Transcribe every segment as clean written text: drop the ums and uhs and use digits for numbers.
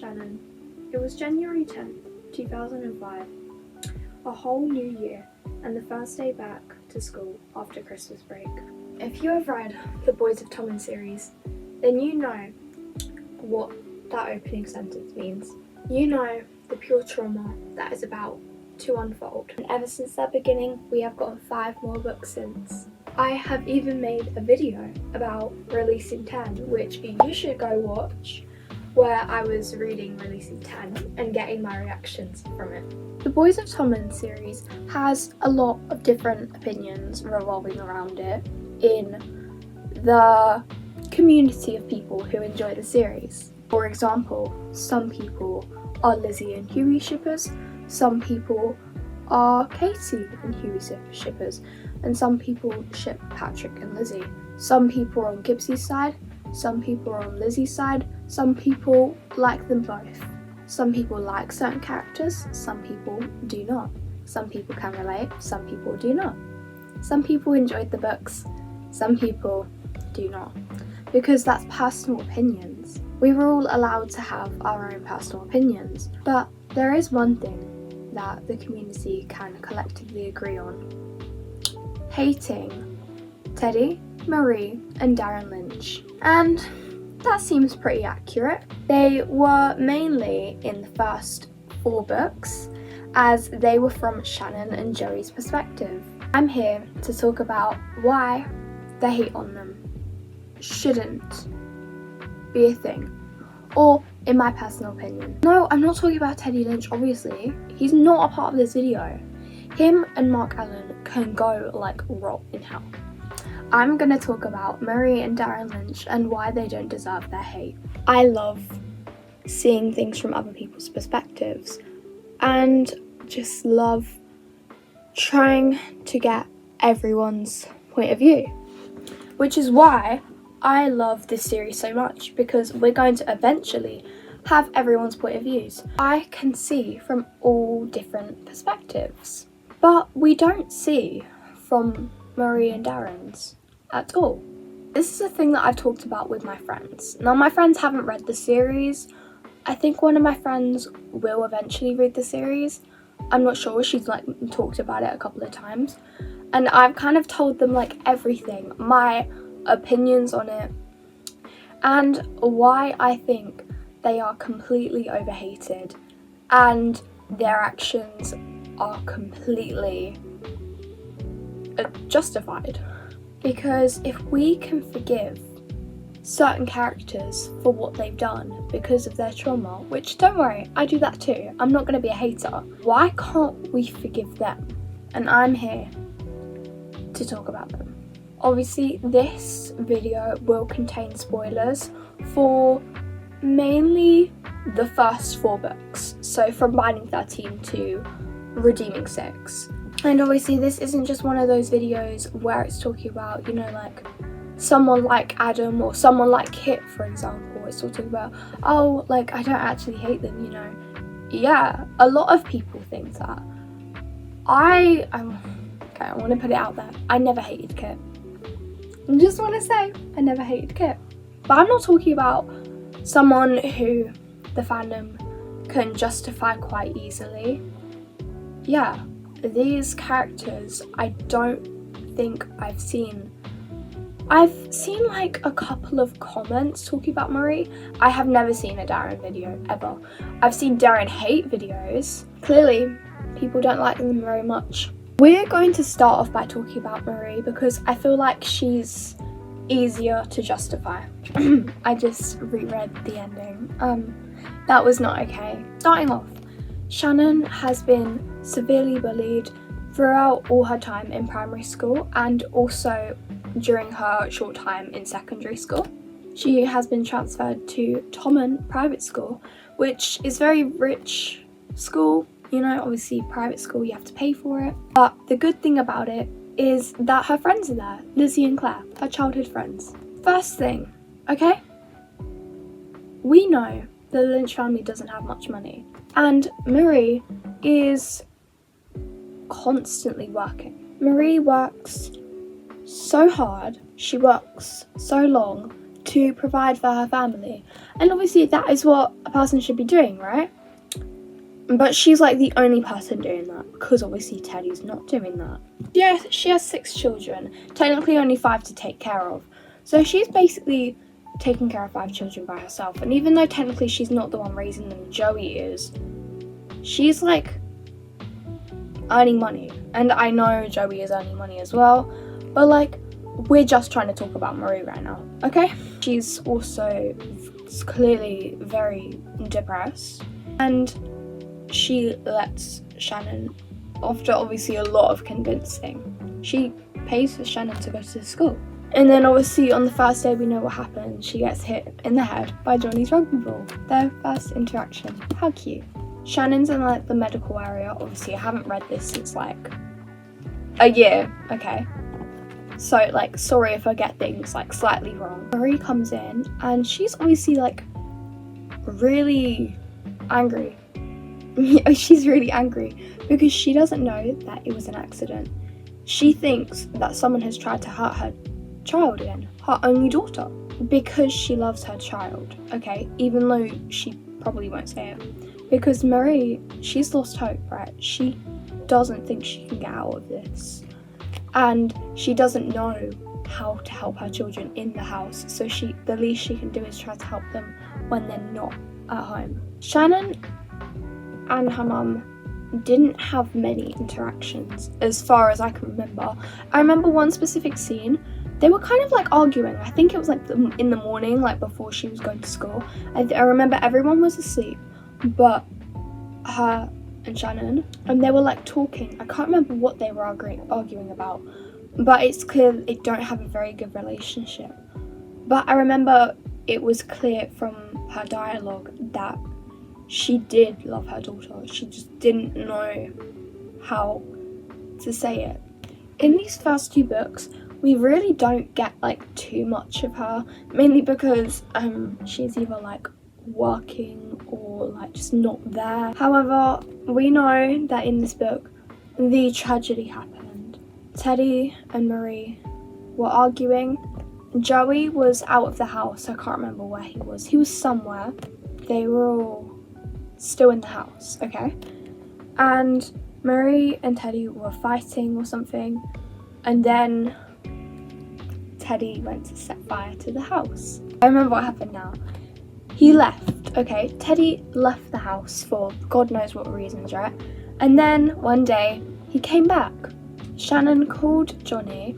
Shannon. It was January 10th, 2005, a whole new year and the first day back to school after Christmas break. If you have read the Boys of Tommen series, then you know what that opening sentence means. You know the pure trauma that is about to unfold. And ever since that beginning, we have gotten 5 more books since. I have even made a video about Releasing 10, which you should go watch, where I was reading Releasing 10 and getting my reactions from it. The Boys of Tommen series has a lot of different opinions revolving around it in the community of people who enjoy the series. For example, some people are Lizzie and Hughie shippers, some people are Katie and Hughie shippers, and some people ship Patrick and Lizzie. Some people are on Gibbsy's side, some people are on Lizzie's side, some people like them both. Some people like certain characters, some people do not. Some people can relate, some people do not. Some people enjoyed the books, some people do not. Because that's personal opinions. We were all allowed to have our own personal opinions, but there is one thing that the community can collectively agree on. Hating Teddy, Marie and Darren Lynch. And that seems pretty accurate. They were mainly in the first 4 books, as they were from Shannon and Joey's perspective. I'm here to talk about why the hate on them shouldn't be a thing, or in my personal opinion. No, I'm not talking about Teddy Lynch, obviously. He's not a part of this video. Him and Mark Allen can go like rot in hell. I'm gonna talk about Marie and Darren Lynch and why they don't deserve their hate. I love seeing things from other people's perspectives and just love trying to get everyone's point of view, which is why I love this series so much, because we're going to eventually have everyone's point of views. I can see from all different perspectives, but we don't see from Marie and Darren's at all. This is a thing that I've talked about with my friends. Now, my friends haven't read the series. I think one of my friends will eventually read the series. I'm not sure, she's like talked about it a couple of times. And I've kind of told them like everything, my opinions on it, and why I think they are completely overhated and their actions are completely justified. Because if we can forgive certain characters for what they've done because of their trauma, which don't worry, I do that too, I'm not going to be a hater, why can't we forgive them? And I'm here to talk about them. Obviously, this video will contain spoilers for mainly the first 4 books, so from Binding 13 to Redeeming 6. And obviously this isn't just one of those videos where it's talking about, you know, like someone like Adam or someone like Kit, for example. It's talking about, oh, like I don't actually hate them, you know. Yeah, a lot of people think that. I want to put it out there. I never hated Kit. I just want to say, I never hated Kit. But I'm not talking about someone who the fandom can justify quite easily. Yeah, these characters, I don't think I've seen like a couple of comments talking about Marie. I have never seen a Darren video, ever. I've seen Darren hate videos. Clearly, people don't like them very much. We're going to start off by talking about Marie because I feel like she's easier to justify. I just reread the ending. That was not okay. Starting off, Shannon has been severely bullied throughout all her time in primary school and also during her short time in secondary school. She has been transferred to Tommen Private School, which is very rich school. You know, obviously private school, you have to pay for it. But the good thing about it is that her friends are there, Lizzie and Claire, her childhood friends. First thing, okay? We know the Lynch family doesn't have much money. And Marie is constantly working. Marie works so hard, she works so long to provide for her family. And obviously that is what a person should be doing, right? But she's like the only person doing that, because obviously Teddy's not doing that. Yeah, she has 6 children, technically only 5 to take care of. So she's basically taking care of 5 children by herself. And even though technically she's not the one raising them, Joey is, she's like earning money. And I know Joey is earning money as well, but like, we're just trying to talk about Marie right now, okay? She's also clearly very depressed, and she lets Shannon, after obviously a lot of convincing, she pays for Shannon to go to school. And then obviously on the first day we know what happens. She gets hit in the head by Johnny's rugby ball. Their first interaction. How cute. Shannon's in like the medical area. Obviously I haven't read this since like a year, okay? So like, sorry if I get things like slightly wrong. Marie comes in and she's obviously like really angry. She's really angry because she doesn't know that it was an accident. She thinks that someone has tried to hurt her child again, her only daughter, because she loves her child, okay? Even though she probably won't say it. Because Marie, she's lost hope, right? She doesn't think she can get out of this. And she doesn't know how to help her children in the house. So the least she can do is try to help them when they're not at home. Shannon and her mum didn't have many interactions as far as I can remember. I remember one specific scene. They were kind of like arguing. I think it was like in the morning, like before she was going to school. I remember everyone was asleep, but her and Shannon, and they were like talking. I can't remember what they were arguing about, but it's clear they don't have a very good relationship. But I remember it was clear from her dialogue that she did love her daughter. She just didn't know how to say it. In these first 2 books, we really don't get like too much of her, mainly because she's either like working or like just not there. However, we know that in this book the tragedy happened. Teddy and Marie were arguing. Joey was out of the house. I can't remember where he was. He was somewhere. They were all still in the house, okay? And Marie and Teddy were fighting or something, and then Teddy went to set fire to the house. I remember what happened now. He left, okay? Teddy left the house for God knows what reasons, right? And then one day he came back. Shannon called Johnny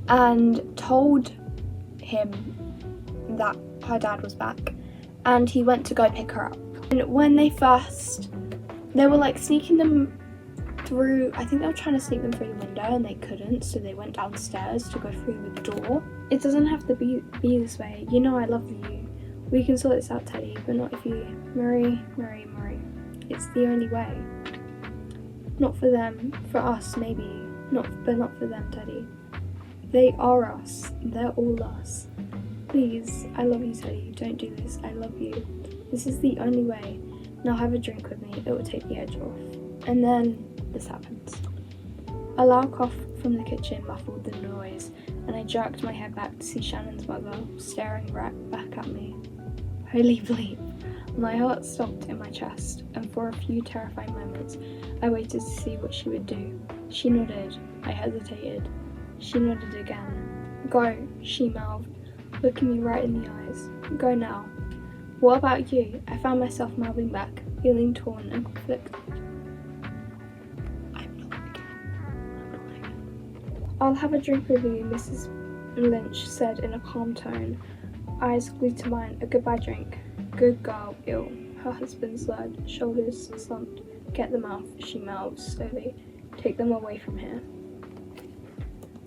and told him that her dad was back, and he went to go pick her up. And when they were like sneaking them through, I think they were trying to sneak them through the window and they couldn't, so they went downstairs to go through the door. It doesn't have to be this way. You know I love you. We can sort this out, Teddy, but not if you. Marie. It's the only way. Not for them, for us maybe. But not for them, Teddy. They are us. They're all us. Please, I love you, Teddy. Don't do this. I love you. This is the only way. Now have a drink with me. It will take the edge off. And then this happens. A loud cough from the kitchen muffled the noise, and I jerked my head back to see Shannon's mother staring right back at me. Holy bleep. My heart stopped in my chest, and for a few terrifying moments, I waited to see what she would do. She nodded. I hesitated. She nodded again. Go, she mouthed, looking me right in the eyes. Go now. What about you? I found myself mouthing back, feeling torn and conflicted. I'm not again. I'll have a drink with you, Mrs. Lynch said in a calm tone. Eyes glued to mine. A goodbye drink. Good girl, ill. Her husband slurred, shoulders slumped. Get them off, she mouthed slowly. Take them away from here.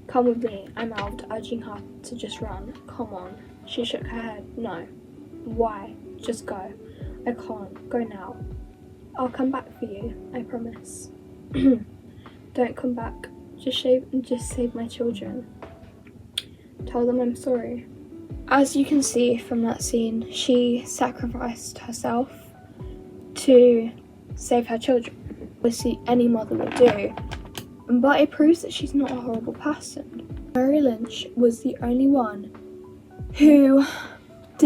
Come with me, I mouthed, urging her to just run. Come on. She shook her head. No. Why? Just go. I can't. Go now. I'll come back for you. I promise. Don't come back. Just save my children. Tell them I'm sorry. As you can see from that scene, she sacrificed herself to save her children. Obviously, any mother would do, but it proves that she's not a horrible person. Marie Lynch was the only one who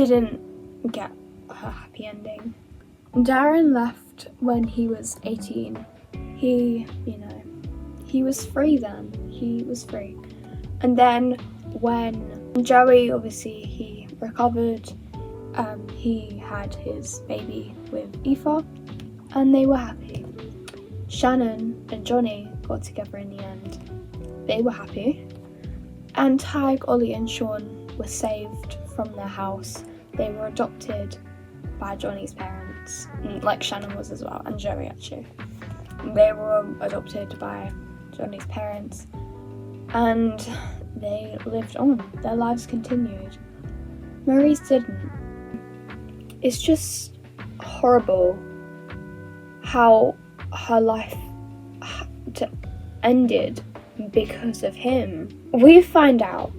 didn't get a happy ending. Darren left when he was 18. He was free then. He was free. And then when Joey, obviously, he recovered, he had his baby with Aoife, and they were happy. Shannon and Johnny got together in the end. They were happy. And Tig, Ollie and Sean were saved from their house. They were adopted by Johnny's parents, like Shannon was as well, and Joey actually. They were adopted by Johnny's parents, and they lived on. Their lives continued. Marie's didn't. It's just horrible how her life ended because of him. We find out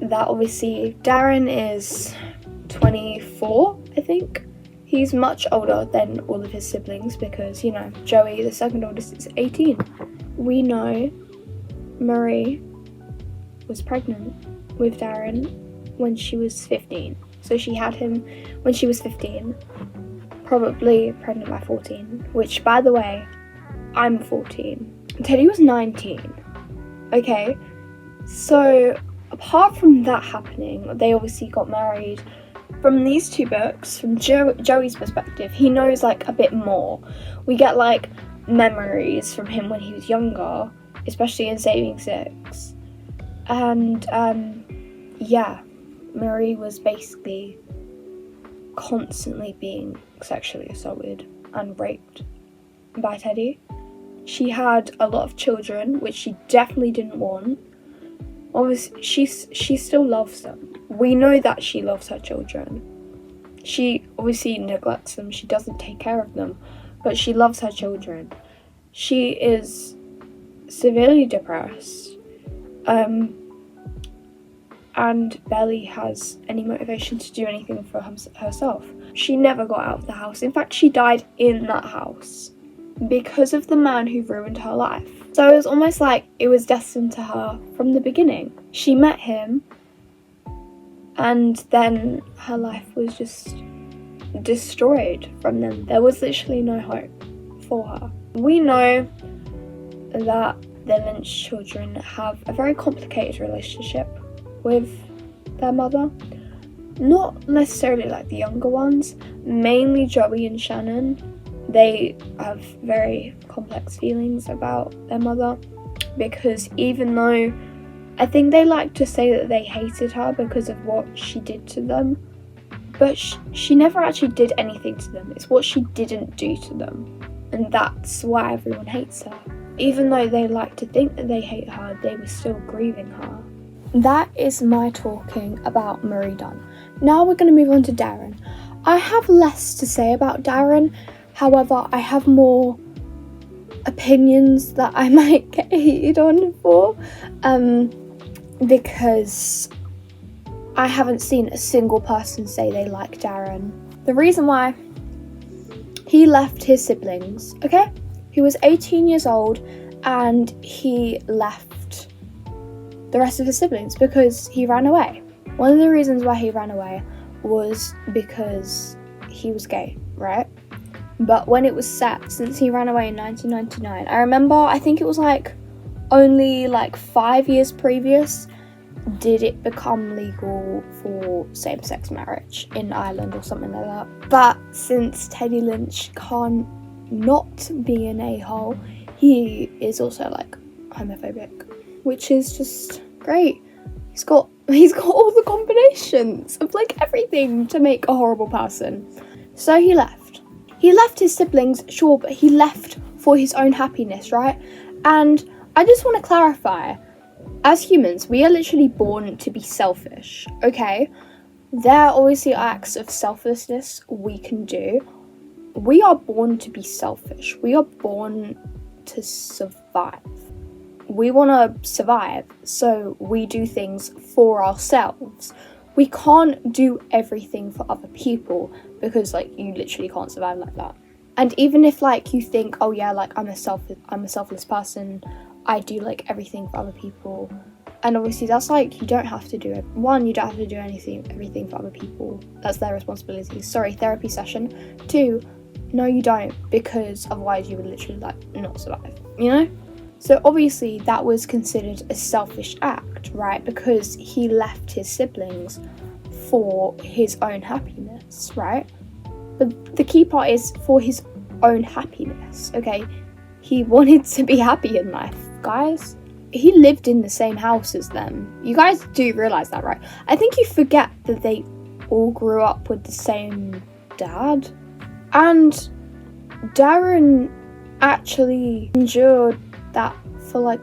that obviously Darren is 24, I think. He's much older than all of his siblings because, Joey, the second oldest, is 18. We know Marie was pregnant with Darren when she was 15. So she had him when she was 15, probably pregnant by 14, which, by the way, I'm 14. Teddy was 19. Okay, so apart from that happening, they obviously got married. From these two books, from Joey's perspective, he knows like a bit more. We get like memories from him when he was younger, especially in Saving Six. And Marie was basically constantly being sexually assaulted and raped by Teddy. She had a lot of children, which she definitely didn't want. Obviously, she still loves them. We know that she loves her children. She obviously neglects them. She doesn't take care of them, but she loves her children. She is severely depressed, and barely has any motivation to do anything for herself. She never got out of the house. In fact, she died in that house because of the man who ruined her life. So it was almost like it was destined to her from the beginning. She met him, and then her life was just destroyed from them. There was literally no hope for her. We know that the Lynch children have a very complicated relationship with their mother. Not necessarily like the younger ones, mainly Joey and Shannon. They have very complex feelings about their mother, because even though I think they like to say that they hated her because of what she did to them, but she never actually did anything to them. It's what she didn't do to them, and that's why everyone hates her. Even though they like to think that they hate her, they were still grieving her. That is my talking about Marie done. Now we're going to move on to Darren. I have less to say about Darren. However, I have more opinions that I might get heated on for, because I haven't seen a single person say they like Darren. The reason why he left his siblings, okay? He was 18 years old and he left the rest of his siblings because he ran away. One of the reasons why he ran away was because he was gay, right? But when it was set, since he ran away in 1999, I remember, I think it was only 5 years previous did it become legal for same-sex marriage in Ireland or something like that. But since Teddy Lynch can't not be an a-hole, he is also homophobic, which is just great. He's got all the combinations of everything to make a horrible person. So he left. He left his siblings, sure, but he left for his own happiness, right? And I just want to clarify, as humans, we are literally born to be selfish, okay? There are obviously acts of selflessness we can do. We are born to be selfish. We are born to survive. We want to survive, so we do things for ourselves. We can't do everything for other people because you literally can't survive like that. And even if you think, oh yeah, I'm a selfless person, I do everything for other people, And obviously that's like, you don't have to do it. One, you don't have to do everything for other people. That's their responsibility. Sorry, therapy session. Two, no you don't, because otherwise you would literally like not survive, you know? So obviously that was considered a selfish act, right? Because he left his siblings for his own happiness, right? But the key part is for his own happiness, okay? He wanted to be happy in life, guys. He lived in the same house as them. You guys do realise that, right? I think you forget that they all grew up with the same dad. And Darren actually endured that for like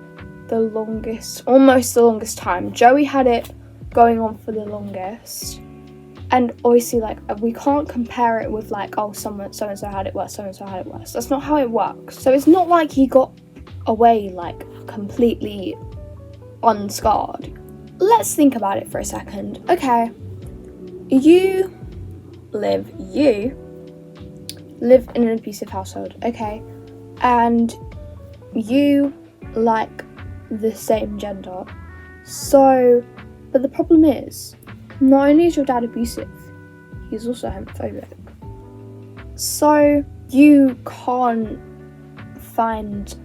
almost the longest time. Joey had it going on for the longest. And obviously, like, we can't compare it with like, oh, so-and-so had it worse, so-and-so had it worse. That's not how it works. So it's not like he got away like completely unscarred. Let's think about it for a second. Okay, you live in an abusive household, okay, and you like the same gender. So, but the problem is, not only is your dad abusive, he's also homophobic. So you can't find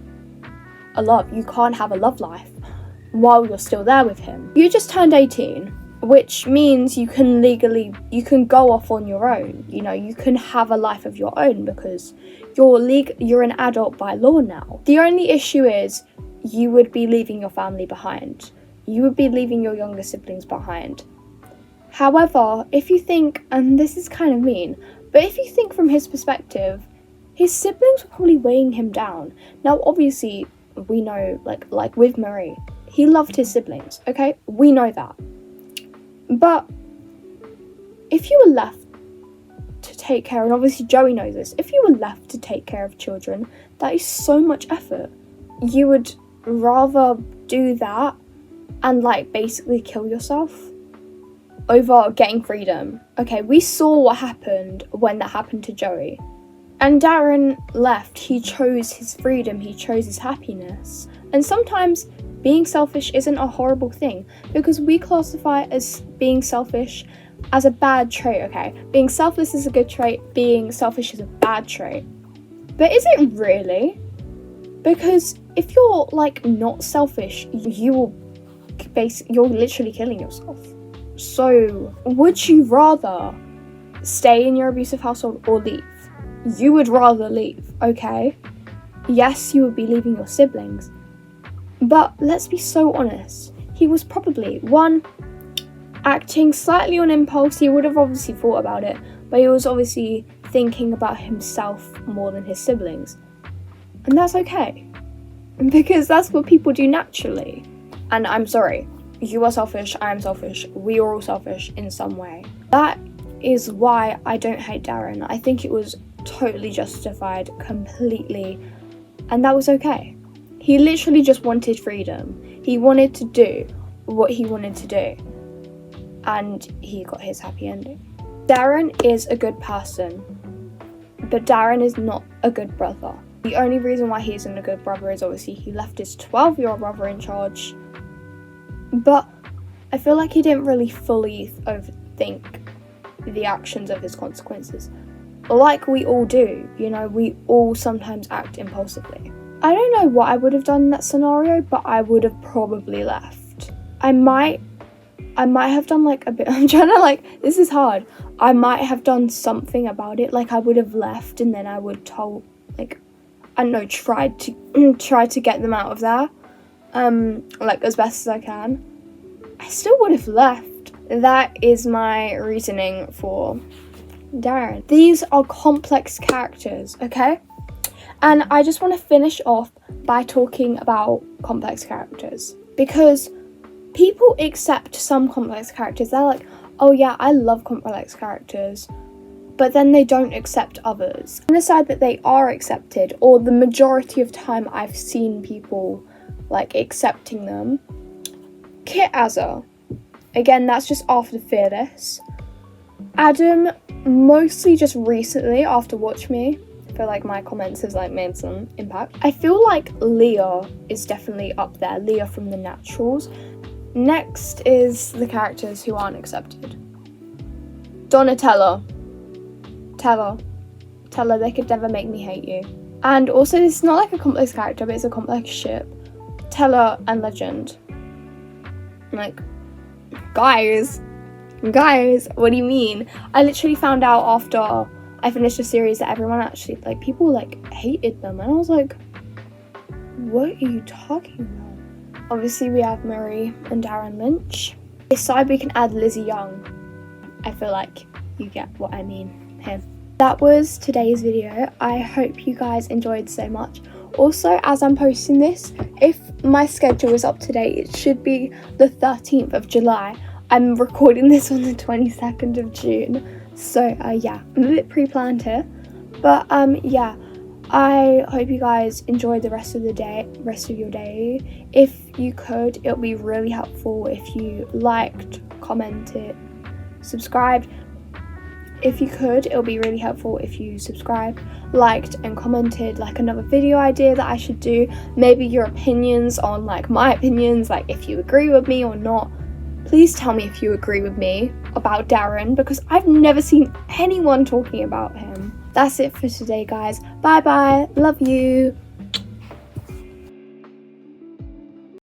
a love. You can't have a love life while you're still there with him. You just turned 18, which means you can go off on your own. You know, you can have a life of your own because you're an adult by law now. The only issue is you would be leaving your family behind. You would be leaving your younger siblings behind. However, if you think, and this is kind of mean, but if you think from his perspective, his siblings were probably weighing him down. Now, obviously, we know, like with Marie, he loved his siblings, okay? We know that. But if you were left to take care, and obviously Joey knows this, if you were left to take care of children, that is so much effort. You would rather do that and like basically kill yourself over getting freedom. Okay, we saw what happened when that happened to Joey. And Darren left. He chose his freedom, he chose his happiness. And sometimes being selfish isn't a horrible thing, because we classify as being selfish as a bad trait, okay? Being selfless is a good trait, being selfish is a bad trait. But is it really? Because if you're like not selfish, you're literally killing yourself. So, would you rather stay in your abusive household or leave? You would rather leave, okay? Yes, you would be leaving your siblings. But let's be so honest. He was probably, one, acting slightly on impulse. He would have obviously thought about it, but he was obviously thinking about himself more than his siblings. And that's okay. Because that's what people do naturally. And I'm sorry. You are selfish, I am selfish, we are all selfish in some way. That is why I don't hate Darren. I think it was totally justified, completely, and that was okay. He literally just wanted freedom. He wanted to do what he wanted to do, and he got his happy ending. Darren is a good person, but Darren is not a good brother. The only reason why he isn't a good brother is obviously he left his 12-year-old brother in charge. But I feel like he didn't really fully overthink the actions of his consequences. Like we all do, you know, we all sometimes act impulsively. I don't know what I would have done in that scenario, but I would have probably left. I might have done like a bit, I'm trying to like, this is hard. I might have done something about it, like I would have left and then I would tried to get them out of there. Like as best as I can. I still would have left. That is my reasoning for Darren. These are complex characters, okay? And I just want to finish off by talking about complex characters, because people accept some complex characters. They're like, oh yeah, I love complex characters, but then they don't accept others. On the side that they are accepted, or the majority of time I've seen people like accepting them, Kit Azza, again, that's just after Fearless. Adam, mostly just recently after Watch Me. I feel like my comments has like made some impact. I feel like Leah is definitely up there. Leah from The Naturals. next is the characters who aren't accepted. Donatello. Tell her they could never make me hate you. And also, this is not like a complex character, but it's a complex ship. Teller and Legend. Like, guys, what do you mean? I literally found out after I finished the series that everyone actually, like, people, like, hated them. And I was like, what are you talking about? Obviously, we have Marie and Darren Lynch. This side, we can add Lizzie Young. I feel like you get what I mean here. That was today's video. I hope you guys enjoyed so much. Also, as I'm posting this, if my schedule is up to date, it should be the 13th of July. I'm recording this on the 22nd of June. So, yeah, I'm a bit pre-planned here. But, yeah, I hope you guys enjoy the rest of your day. If you could, it would be really helpful if you liked, commented, subscribed. If you could, it would be really helpful if you subscribed, liked, and commented like another video idea that I should do. Maybe your opinions on like my opinions, like if you agree with me or not. Please tell me if you agree with me about Darren, because I've never seen anyone talking about him. That's it for today, guys. Bye bye. Love you.